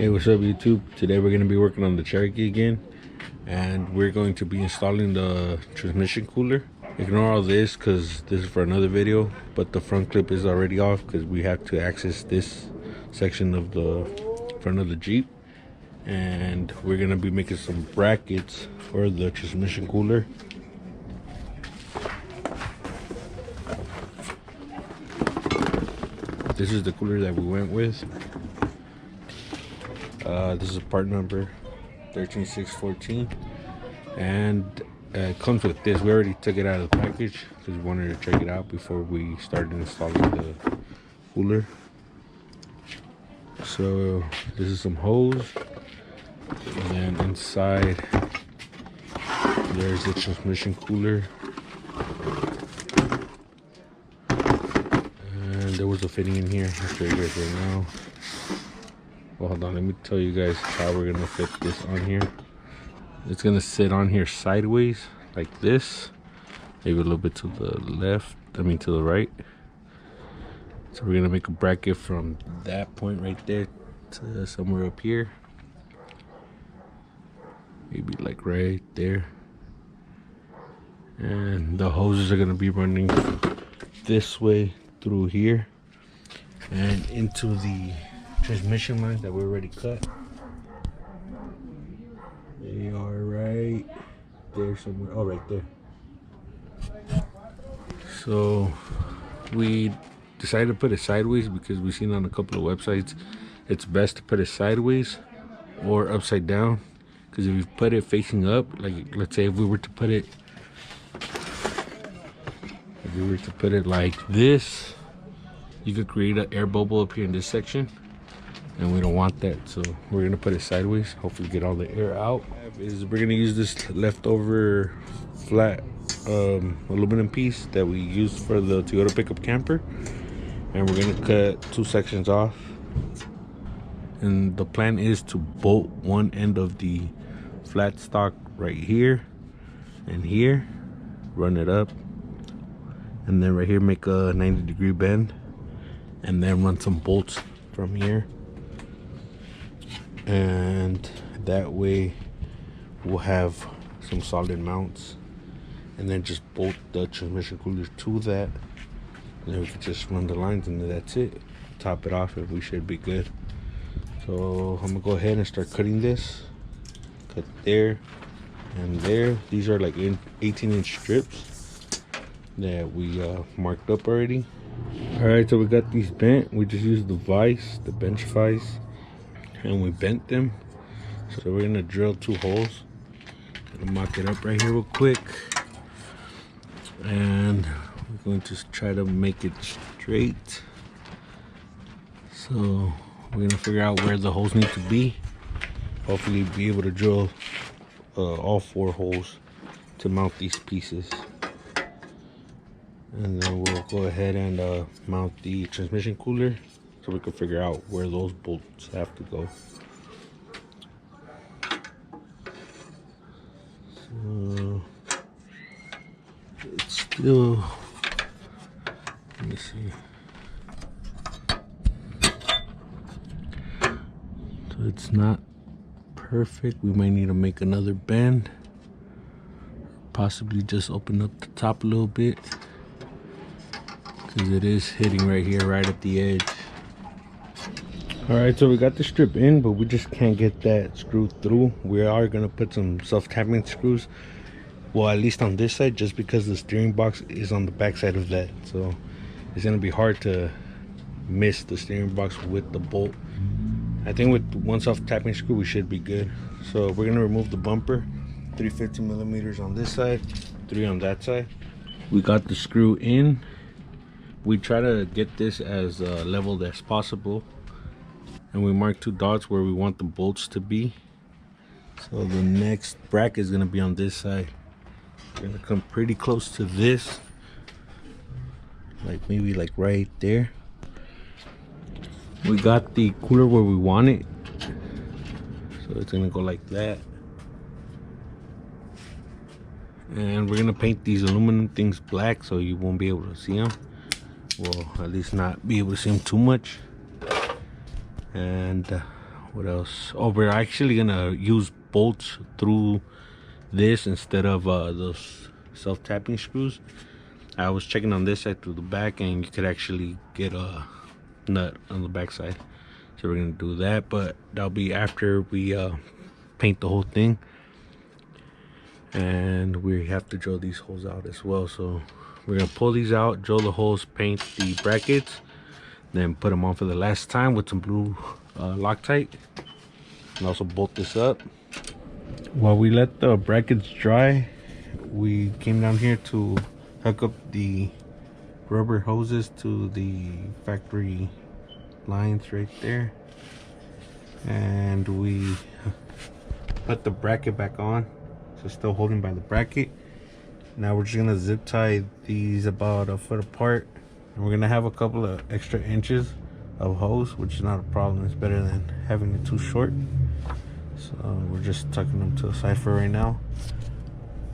Hey, what's up YouTube? Today we're going to be working on the Cherokee again, and we're going to be installing the transmission cooler. Ignore all this because this is for another video, but the front clip is already off because we have to access this section of the front of the Jeep, and we're going to be making some brackets for the transmission cooler. This is the cooler that we went with. This is part number 13614, and it comes with this. We already took it out of the package because we wanted to check it out before we started installing the cooler. So this is some hose, and then inside there's the transmission cooler, and there was a fitting in here. I'll show you guys right now. Well, hold on, let me tell you guys how we're gonna fit this on here. It's gonna sit on here sideways like this, maybe a little bit to the left, to the right. So we're gonna make a bracket from that point right there to somewhere up here, maybe like right there. And the hoses are gonna be running this way through here and into the transmission line that we already cut. They are right there somewhere. Oh, right there. So we decided to put it sideways because we've seen on a couple of websites it's best to put it sideways or upside down, because if you put it facing up, like let's say if we were to put it like this, you could create an air bubble up here in this section, and we don't want that. So we're gonna put it sideways, hopefully get all the air out. We're gonna use this leftover flat aluminum piece that we used for the Toyota pickup camper, and we're gonna cut two sections off. And the plan is to bolt one end of the flat stock right here and here, run it up, and then right here make a 90-degree bend, and then run some bolts from here. And that way we'll have some solid mounts, and then just bolt the transmission cooler to that, and then we can just run the lines, and then that's it. Top it off, and we should be good. So I'm gonna go ahead and start cutting this. Cut there and there. These are like 18-inch strips that we marked up already. All right, so we got these bent. We just used the vise, the bench vise, and we bent them. So we're gonna drill two holes. Gonna mock it up right here real quick, and we're going to try to make it straight. So we're gonna figure out where the holes need to be. Hopefully be able to drill all 4 holes to mount these pieces, and then we'll go ahead and mount the transmission cooler, so we can figure out where those bolts have to go. So it's still, let me see. So it's not perfect. We might need to make another bend, possibly just open up the top a little bit, because it is hitting right here, right at the edge. All right, so we got the strip in, but we just can't get that screwed through. We are gonna put some self-tapping screws, well, at least on this side, just because the steering box is on the back side of that. So it's gonna be hard to miss the steering box with the bolt. I think with one self-tapping screw we should be good. So we're gonna remove the bumper, 350 millimeters on this side, 3 on that side. We got the screw in. We try to get this as leveled as possible, and we mark 2 dots where we want the bolts to be. So the next bracket is gonna be on this side. We're gonna come pretty close to this, like maybe like right there. We got the cooler where we want it, so it's gonna go like that. And we're gonna paint these aluminum things black so you won't be able to see them. Well, at least not be able to see them too much. And What else? Oh, we're actually gonna use bolts through this instead of those self-tapping screws. I was checking on this side through the back, and you could actually get a nut on the back side. So we're gonna do that, but that'll be after we paint the whole thing. And we have to drill these holes out as well. So we're gonna pull these out, drill the holes, paint the brackets, then put them on for the last time with some blue Loctite, and also bolt this up. While we let the brackets dry, we came down here to hook up the rubber hoses to the factory lines right there, and we put the bracket back on, so still holding by the bracket. Now we're just gonna zip tie these about a foot apart, and we're gonna have a couple of extra inches of hose, which is not a problem. It's better than having it too short. So we're just tucking them to the side for right now.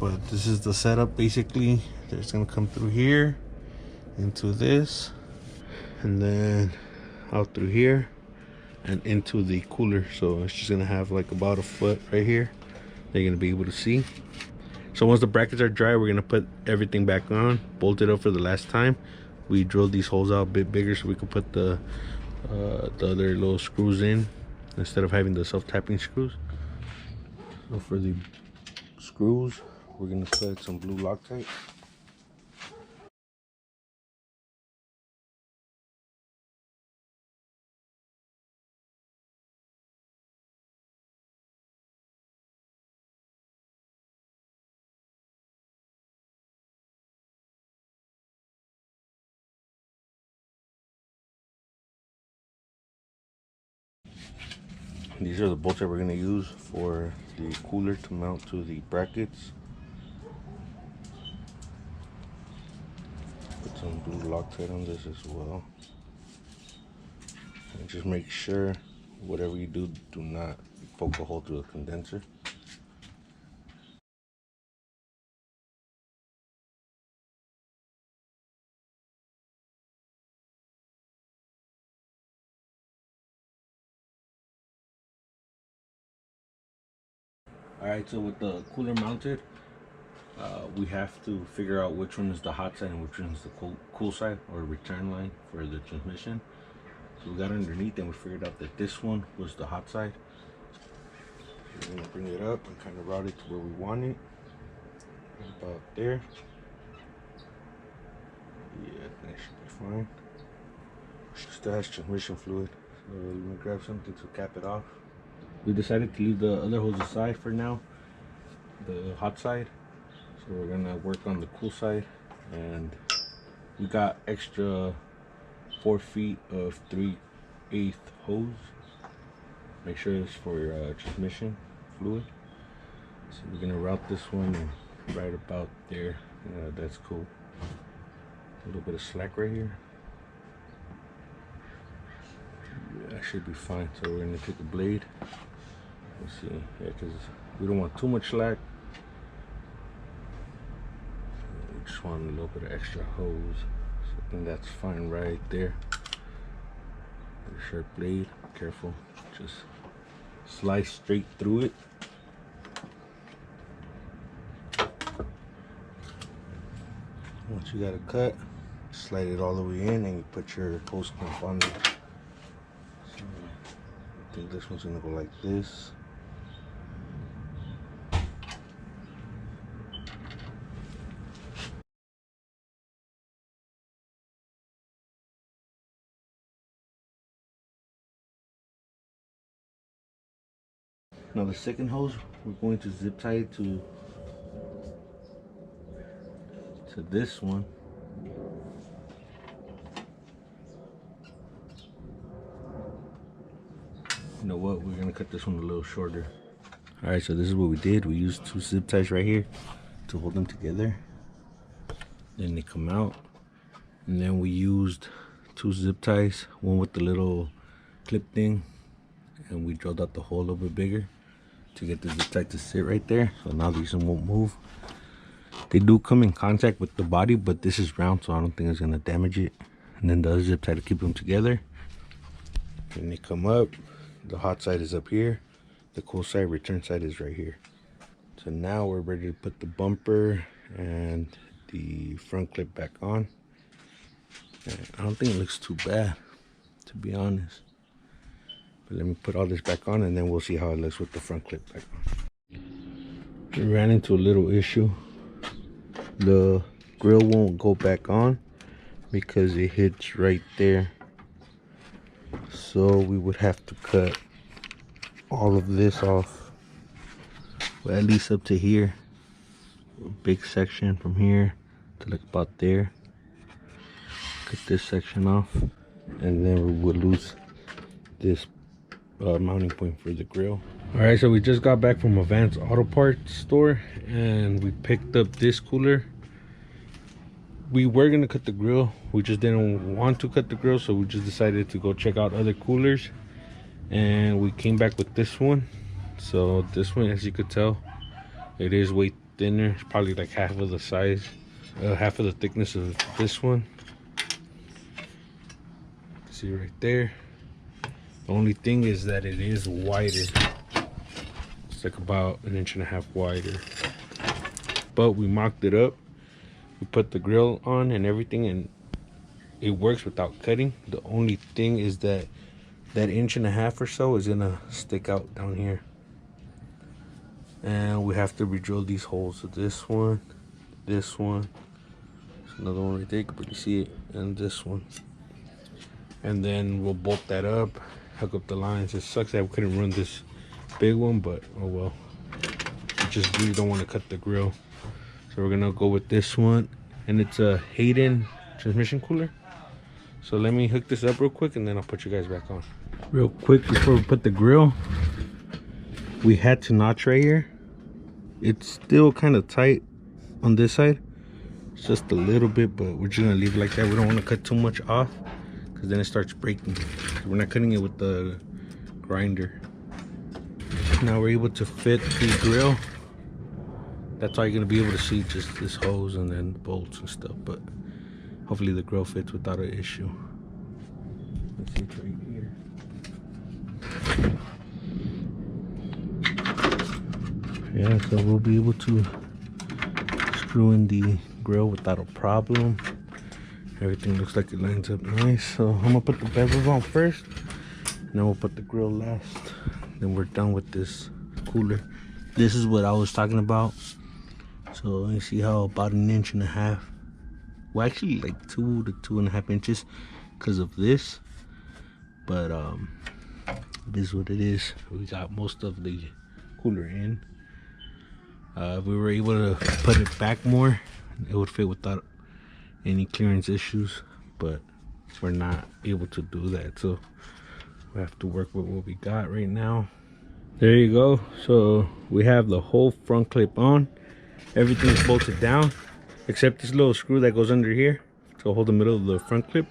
But this is the setup basically. They're just gonna come through here into this, and then out through here and into the cooler. So it's just gonna have like about a foot right here they're gonna be able to see. So once the brackets are dry, we're gonna put everything back on, bolt it up for the last time. We drilled these holes out a bit bigger so we could put the other little screws in instead of having the self-tapping screws. So for the screws, we're gonna put some blue Loctite. These are the bolts that we're gonna use for the cooler to mount to the brackets. Put some blue Loctite on this as well. And just make sure whatever you do, do not poke a hole through the condenser. Alright, so with the cooler mounted, we have to figure out which one is the hot side and which one is the cool side, or return line for the transmission. So we got underneath and we figured out that this one was the hot side. So we're gonna bring it up and kind of route it to where we want it. About there. Yeah, I think it should be fine. Still has transmission fluid, so we're gonna grab something to cap it off. We decided to leave the other hose aside for now, the hot side. So we're gonna work on the cool side, and we got extra 4 feet of 3/8 hose. Make sure it's for transmission fluid. So we're gonna route this one right about there. That's cool. A little bit of slack right here. Yeah, that should be fine. So we're gonna take a blade. Let's see, yeah, because we don't want too much slack. We just want a little bit of extra hose. So I think that's fine right there. With a sharp blade, careful, just slice straight through it. Once you got a cut, slide it all the way in, and you put your hose clamp on it. So I think this one's gonna go like this. Now the second hose, we're going to zip tie it to this one. You know what, we're gonna cut this one a little shorter. All right, so this is what we did. We used 2 zip ties right here to hold them together. Then they come out. And then we used 2 zip ties, one with the little clip thing, and we drilled out the hole a little bit bigger to get the zip tie to sit right there. So now these won't move. They do come in contact with the body, but this is round, so I don't think it's gonna damage it. And then the other zip tie to keep them together. Then they come up, The hot side is up here. The cool side, return side, is right here. So now we're ready to put the bumper and the front clip back on. And I don't think it looks too bad, to be honest. But let me put all this back on and then we'll see how it looks with the front clip back on. We ran into a little issue. The grill won't go back on because it hits right there. So we would have to cut all of this off, well, at least up to here. A big section from here to like about there. Cut this section off, and then we would lose this mounting point for the grill. All right, so we just got back from Advanced Auto Parts store and we picked up this cooler. We were gonna cut the grill, we just didn't want to cut the grill, so we just decided to go check out other coolers, and we came back with this one. So this one, as you could tell, it is way thinner. It's probably like half of the size, half of the thickness of this one. See right there. The only thing is that it is wider. It's like about 1.5 inches wider. But we mocked it up. We put the grill on and everything, and it works without cutting. The only thing is that that 1.5 inches or so is gonna stick out down here. And we have to re-drill these holes. So this one, there's another one right there, you can pretty see it, and this one. And then we'll bolt that up, hook up the lines. It sucks that we couldn't run this big one, but oh well. We just really don't want to cut the grill. So we're gonna go with this one, and it's a Hayden transmission cooler. So let me hook this up real quick and then I'll put you guys back on. Real quick before we put the grill, we had to notch right here. It's still kind of tight on this side. It's just a little bit, but we're just gonna leave it like that. We don't want to cut too much off because then it starts breaking. We're not cutting it with the grinder. Now we're able to fit the grill. That's all you're gonna be able to see, just this hose and then the bolts and stuff. But hopefully the grill fits without an issue. Let's see, it's right here. Yeah, so we'll be able to screw in the grill without a problem. Everything looks like it lines up nice. So I'm gonna put the bezels on first, and then we'll put the grill last. Then we're done with this cooler. This is what I was talking about. So you see how about 1.5 inches, well actually like 2 to 2.5 inches because of this, but this is what it is. We got most of the cooler in. If we were able to put it back more, it would fit without any clearance issues, but we're not able to do that, so we have to work with what we got right now. There you go. So we have the whole front clip on. Everything's bolted down except this little screw that goes under here to hold the middle of the front clip.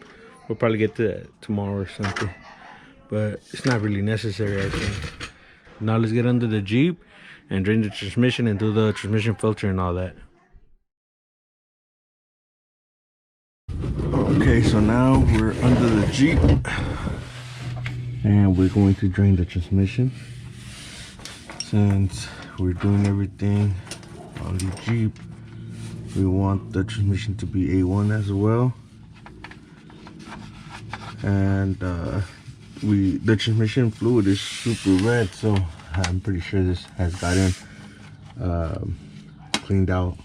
We'll probably get to that tomorrow or something, but it's not really necessary, I think. Now let's get under the Jeep and drain the transmission and do the transmission filter and all that. Okay, so now we're under the Jeep and we're going to drain the transmission. Since we're doing everything on the Jeep, we want the transmission to be A1 as well. And the transmission fluid is super red, so I'm pretty sure this has gotten cleaned out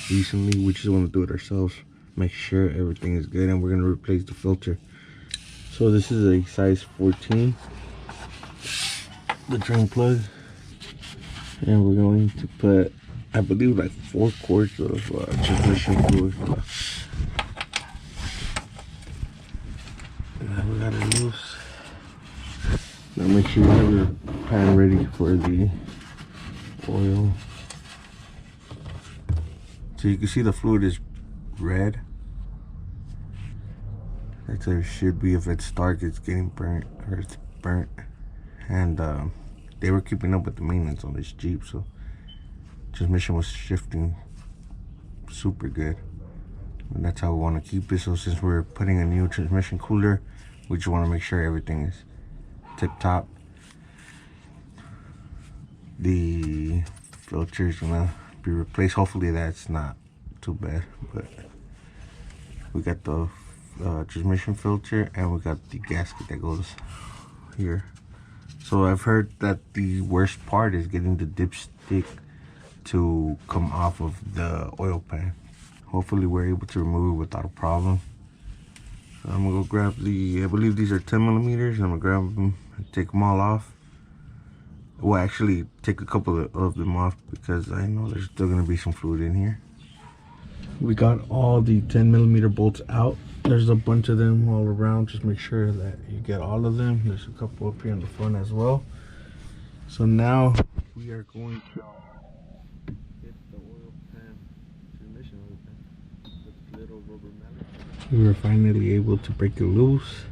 recently. We just want to do it ourselves, make sure everything is good, and we're going to replace the filter. So this is a size 14, the drain plug, and we're going to put, I believe, like 4 quarts of transmission fluid. And then we got it loose. Now make sure you have your pan ready for the oil. So you can see the fluid is red. That's how it should be. If it's dark, it's getting burnt, or it's burnt. And they were keeping up with the maintenance on this Jeep, so transmission was shifting super good, and that's how we want to keep it. So since we're putting a new transmission cooler, we just want to make sure everything is tip top. the filter is gonna be replaced. Hopefully that's not too bad. But we got the transmission filter, and we got the gasket that goes here. So I've heard that the worst part is getting the dipstick to come off of the oil pan. Hopefully we're able to remove it without a problem. So I'm gonna go grab the, I believe these are 10 millimeters. I'm gonna grab them and take them all off. Well, actually take a couple of them off because I know there's still gonna be some fluid in here. We got all the 10 millimeter bolts out. There's a bunch of them all around. Just make sure that you get all of them. There's a couple up here in the front as well. So now we are going to hit the oil pan, transmission oil pan, with little rubber mallet. We were finally able to break it loose.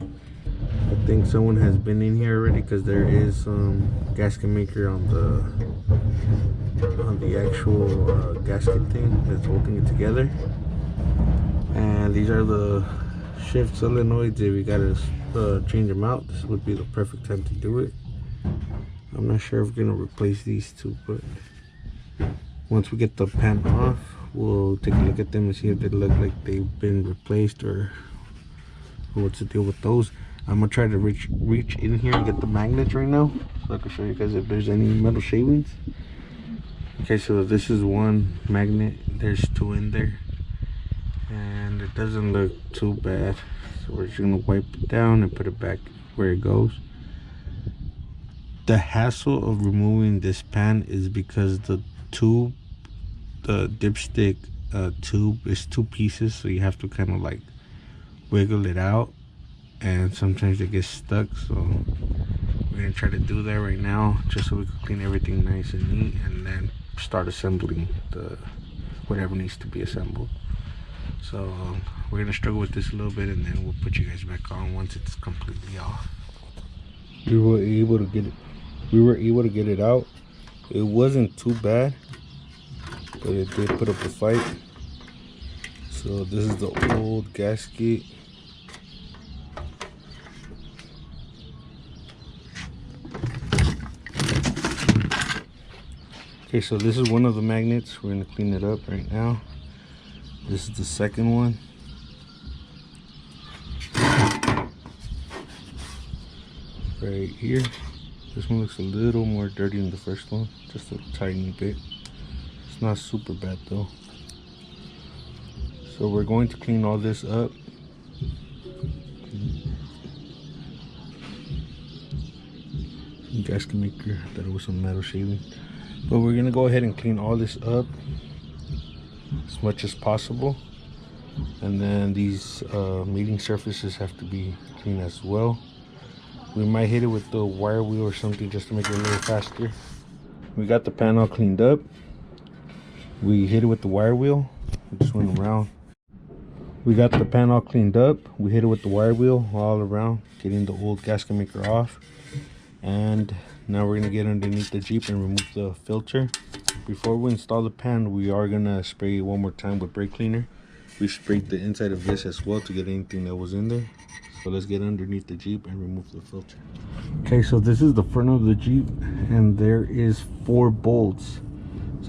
I think someone has been in here already because there is some gasket maker on the actual gasket thing that's holding it together. And these are the shift solenoids. If you gotta change them out, this would be the perfect time to do it. I'm not sure if we're gonna replace these two, but once we get the pan off, we'll take a look at them and see if they look like they've been replaced or what's the deal with those. I'm gonna try to reach in here and get the magnets right now so I can show you guys if there's any metal shavings. Okay, so this is one magnet. There's two in there, and it doesn't look too bad. So we're just gonna wipe it down and put it back where it goes. The hassle of removing this pan is because the tube, the dipstick tube, is two pieces, so you have to kind of like wiggle it out, and sometimes it gets stuck. So we're gonna try to do that right now, just so we can clean everything nice and neat, and then start assembling the whatever needs to be assembled. So we're gonna struggle with this a little bit, and then we'll put you guys back on once it's completely off. We were able to get it out. It wasn't too bad, but it did put up a fight. So this is the old gasket. Okay, so this is one of the magnets. We're gonna clean it up right now. This is the second one. Right here. This one looks a little more dirty than the first one, just a tiny bit. It's not super bad though. So we're going to clean all this up. Gasket maker, I thought it was some metal shaving. But we're gonna go ahead and clean all this up as much as possible, and then these meeting surfaces have to be clean as well. We might hit it with the wire wheel or something just to make it a little faster. We got the pan all cleaned up. We hit it with the wire wheel. We just went around. We got the pan all cleaned up. We hit it with the wire wheel all around, getting the old gasket maker off. And now we're gonna get underneath the Jeep and remove the filter. Before we install the pan, we are gonna spray it one more time with brake cleaner. We sprayed the inside of this as well to get anything that was in there. So let's get underneath the Jeep and remove the filter. Okay, so this is the front of the Jeep, and there is 4 bolts.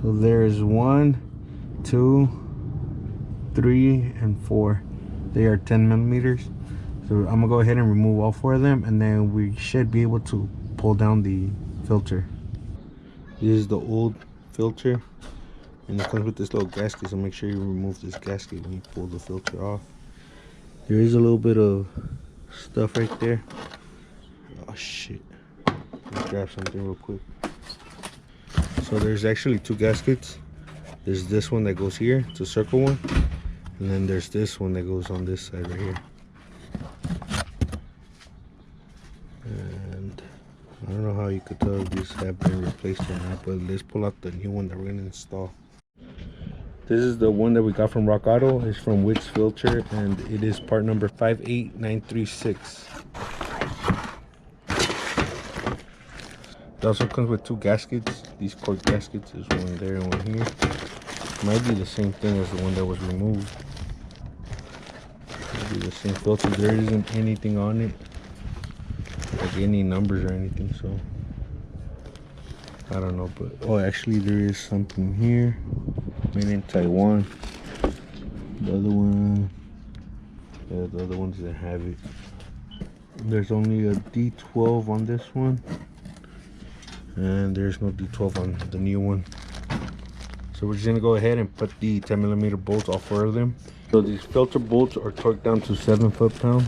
So there's 1, 2, 3, and 4. They are 10 millimeters. So I'm gonna go ahead and remove all 4 of them, and then we should be able to pull down the filter. This is the old filter, and it comes with this little gasket, so make sure you remove this gasket when you pull the filter off. There is a little bit of stuff right there. Oh shit, let's grab something real quick. So there's actually 2 gaskets. There's this one that goes here, it's a circle one, and then there's this one that goes on this side right here. And I don't know how you could tell if these have been replaced or not, but let's pull out the new one that we're gonna install. This is the one that we got from Rock Auto. It's from Wix Filter, and it is part number 58936. It also comes with 2 gaskets. These cork gaskets, is one there and one here. Might be the same thing as the one that was removed. Might be the same filter. There isn't anything on it, like any numbers or anything, so I don't know, but oh, actually there is something here made in Taiwan. The other one, yeah, the other ones that have it. There's only a D12 on this one, and there's no D12 on the new one. So we're just gonna go ahead and put the 10mm bolts, all 4 of them. So these filter bolts are torqued down to 7 foot-pounds.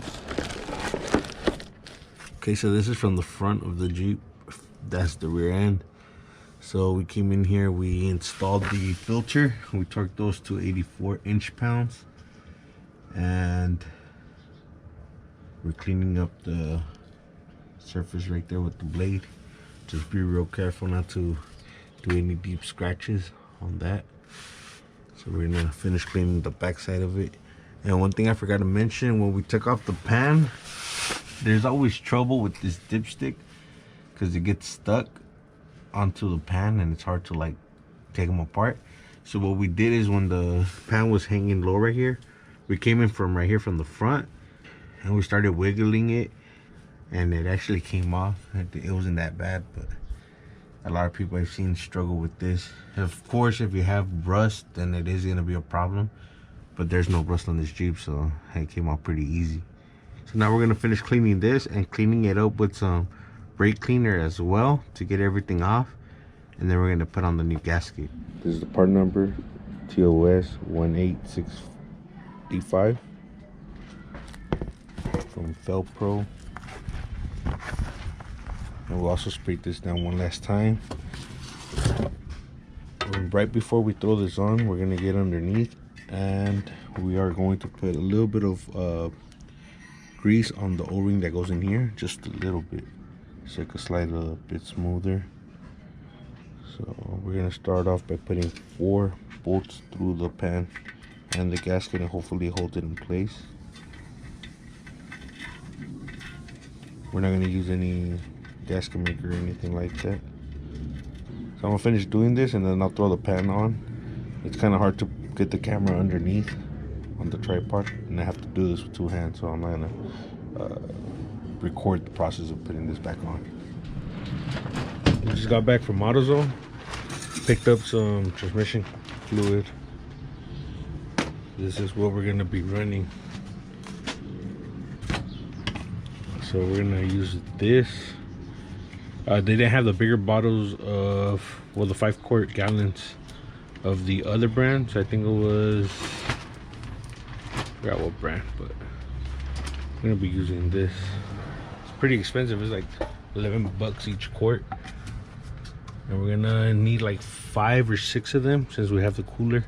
Okay, so this is from the front of the Jeep. That's the rear end. So we came in here, we installed the filter. We torqued those to 84 inch-pounds. And we're cleaning up the surface right there with the blade. Just be real careful not to do any deep scratches on that. So we're gonna finish cleaning the back side of it. And one thing I forgot to mention, when we took off the pan, there's always trouble with this dipstick because it gets stuck onto the pan and it's hard to like take them apart. So what we did is, when the pan was hanging low right here, we came in from right here from the front and we started wiggling it, and it actually came off. It wasn't that bad, but a lot of people I've seen struggle with this. Of course, if you have rust, then it is gonna be a problem, but there's no rust on this Jeep, so it came off pretty easy. So now we're gonna finish cleaning this and cleaning it up with some brake cleaner as well to get everything off, and then we're gonna put on the new gasket. This is the part number, TOS 186D5 from Felpro. And we'll also spray this down one last time. And right before we throw this on, we're gonna get underneath, and we are going to put a little bit of grease on the O-ring that goes in here, just a little bit, so it can slide a bit smoother. So we're gonna start off by putting 4 bolts through the pan and the gasket, and hopefully hold it in place. We're not gonna use any gasket maker or anything like that. So I'm gonna finish doing this and then I'll throw the pan on. It's kind of hard to get the camera underneath on the tripod, and I have to do this with 2 hands, so I'm not gonna record the process of putting this back on. We just got back from AutoZone, picked up some transmission fluid. This is what we're gonna be running. So we're gonna use this. They didn't have the bigger bottles of, well, the 5-quart gallons of the other brand, so I think it was, I forgot what brand, but I'm gonna be using this. It's pretty expensive. It's like 11 bucks each quart, and we're gonna need like 5 or 6 of them since we have the cooler.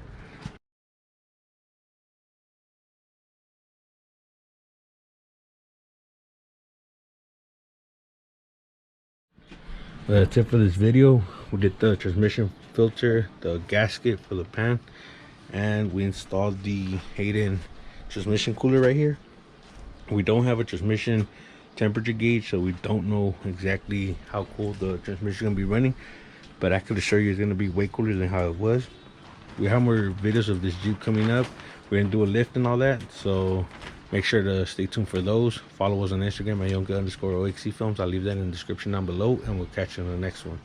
That's it for this video. We did the transmission filter, the gasket for the pan, and we installed the Hayden transmission cooler right here. We don't have a transmission temperature gauge, so we don't know exactly how cold the transmission is gonna be running, but I could assure you it's gonna be way cooler than how it was. We have more videos of this Jeep coming up. We're gonna do a lift and all that, so make sure to stay tuned for those. Follow us on Instagram at Yonke_OXC Films. I'll leave that in the description down below, and we'll catch you in the next one.